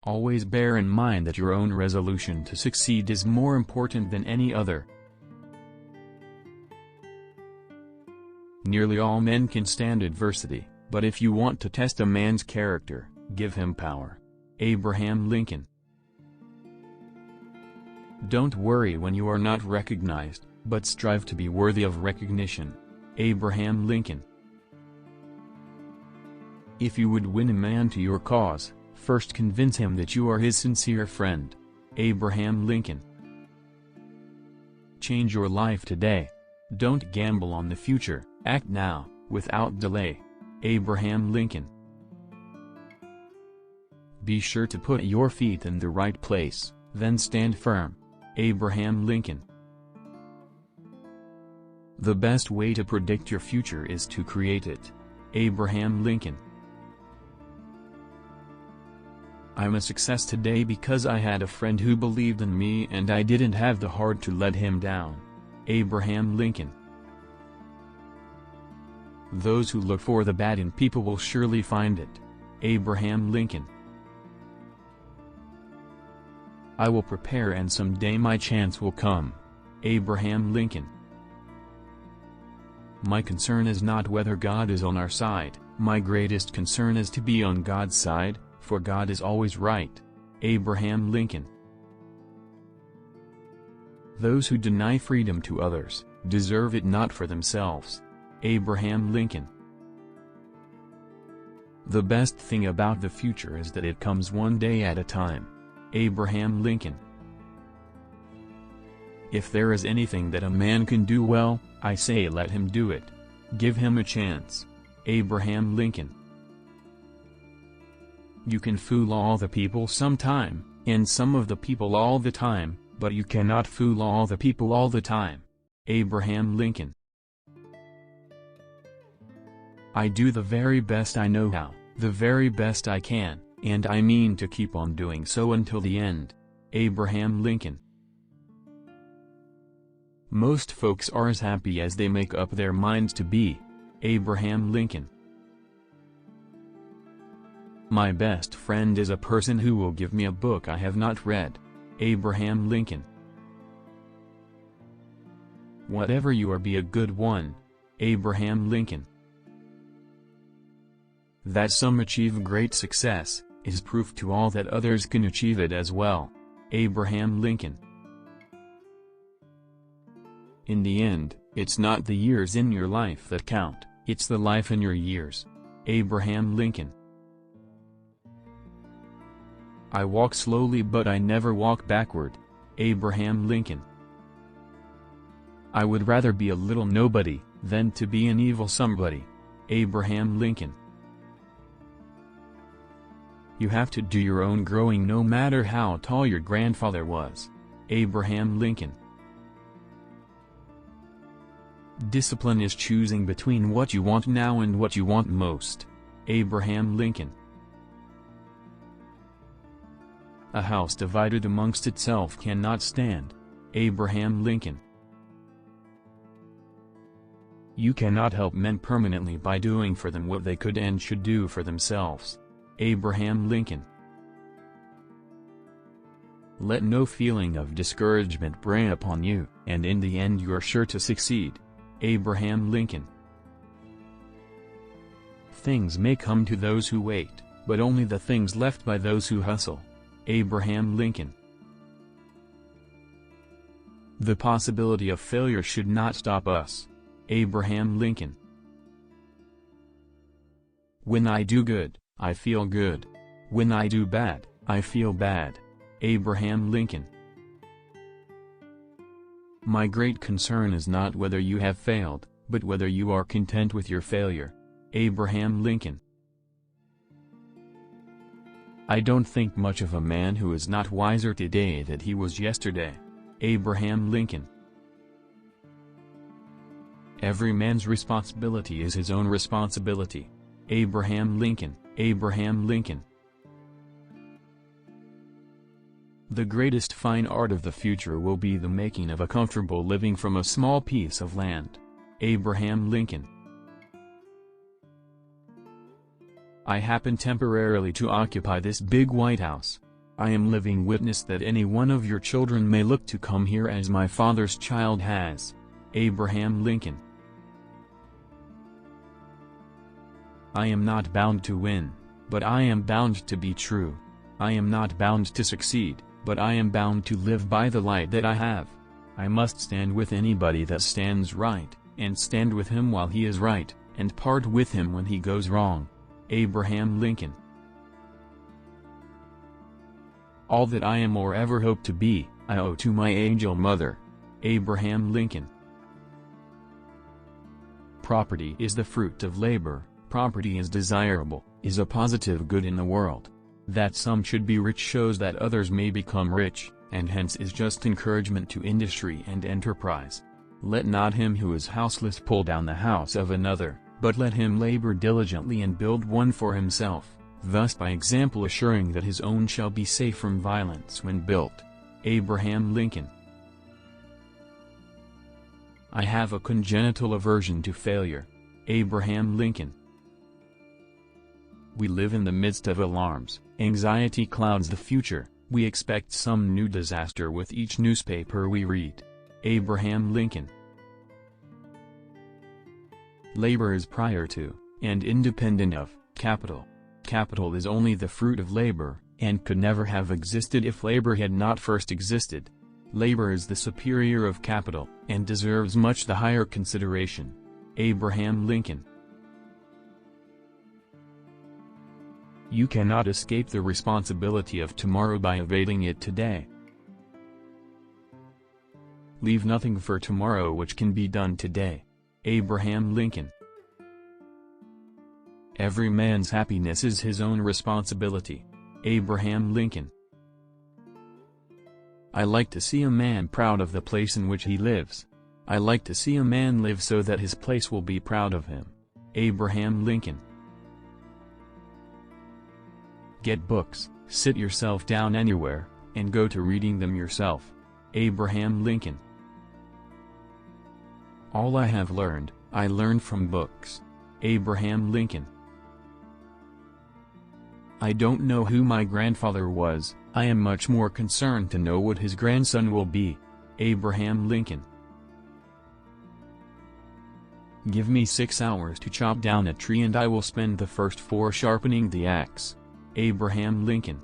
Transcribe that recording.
Always bear in mind that your own resolution to succeed is more important than any other. Nearly all men can stand adversity, but if you want to test a man's character, give him power. Abraham Lincoln. Don't worry when you are not recognized, but strive to be worthy of recognition. Abraham Lincoln. If you would win a man to your cause, first convince him that you are his sincere friend. Abraham Lincoln. Change your life today. Don't gamble on the future, act now, without delay. Abraham Lincoln. Be sure to put your feet in the right place, then stand firm. Abraham Lincoln. The best way to predict your future is to create it. Abraham Lincoln. I'm a success today because I had a friend who believed in me and I didn't have the heart to let him down. Abraham Lincoln. Those who look for the bad in people will surely find it. Abraham Lincoln. I will prepare and someday my chance will come. Abraham Lincoln. My concern is not whether God is on our side, my greatest concern is to be on God's side, for God is always right. Abraham Lincoln. Those who deny freedom to others, deserve it not for themselves. Abraham Lincoln. The best thing about the future is that it comes one day at a time. Abraham Lincoln. If there is anything that a man can do well, I say let him do it. Give him a chance. Abraham Lincoln. You can fool all the people sometime, and some of the people all the time, but you cannot fool all the people all the time. Abraham Lincoln. I do the very best I know how, the very best I can, and I mean to keep on doing so until the end. Abraham Lincoln. Most folks are as happy as they make up their minds to be. Abraham Lincoln. My best friend is a person who will give me a book I have not read. Abraham Lincoln. Whatever you are, be a good one. Abraham Lincoln. That some achieve great success, is proof to all that others can achieve it as well. Abraham Lincoln. In the end, it's not the years in your life that count, it's the life in your years. Abraham Lincoln. I walk slowly but I never walk backward. Abraham Lincoln. I would rather be a little nobody, than to be an evil somebody. Abraham Lincoln. You have to do your own growing no matter how tall your grandfather was. Abraham Lincoln. Discipline is choosing between what you want now and what you want most. Abraham Lincoln. A house divided amongst itself cannot stand. Abraham Lincoln. You cannot help men permanently by doing for them what they could and should do for themselves. Abraham Lincoln. Let no feeling of discouragement prey upon you, and in the end you are sure to succeed. Abraham Lincoln. Things may come to those who wait, but only the things left by those who hustle. Abraham Lincoln. The possibility of failure should not stop us. Abraham Lincoln. When I do good, I feel good. When I do bad, I feel bad. Abraham Lincoln. My great concern is not whether you have failed, but whether you are content with your failure. Abraham Lincoln. I don't think much of a man who is not wiser today than he was yesterday. Abraham Lincoln. Every man's responsibility is his own responsibility. Abraham Lincoln. Abraham Lincoln. The greatest fine art of the future will be the making of a comfortable living from a small piece of land. Abraham Lincoln. I happen temporarily to occupy this big White House. I am living witness that any one of your children may look to come here as my father's child has. Abraham Lincoln. I am not bound to win, but I am bound to be true. I am not bound to succeed, but I am bound to live by the light that I have. I must stand with anybody that stands right, and stand with him while he is right, and part with him when he goes wrong. Abraham Lincoln. All that I am or ever hope to be, I owe to my angel mother. Abraham Lincoln. Property is the fruit of labor. Property is desirable, is a positive good in the world. That some should be rich shows that others may become rich, and hence is just encouragement to industry and enterprise. Let not him who is houseless pull down the house of another, but let him labor diligently and build one for himself, thus by example assuring that his own shall be safe from violence when built. Abraham Lincoln. I have a congenital aversion to failure. Abraham Lincoln. We live in the midst of alarms, anxiety clouds the future, we expect some new disaster with each newspaper we read. Abraham Lincoln. Labor is prior to, and independent of, capital. Capital is only the fruit of labor, and could never have existed if labor had not first existed. Labor is the superior of capital, and deserves much the higher consideration. Abraham Lincoln. You cannot escape the responsibility of tomorrow by evading it today. Leave nothing for tomorrow which can be done today. Abraham Lincoln. Every man's happiness is his own responsibility. Abraham Lincoln. I like to see a man proud of the place in which he lives. I like to see a man live so that his place will be proud of him. Abraham Lincoln. Get books, sit yourself down anywhere, and go to reading them yourself. Abraham Lincoln. All I have learned, I learned from books. Abraham Lincoln. I don't know who my grandfather was, I am much more concerned to know what his grandson will be. Abraham Lincoln. Give me 6 hours to chop down a tree and I will spend the first 4 sharpening the axe. Abraham Lincoln.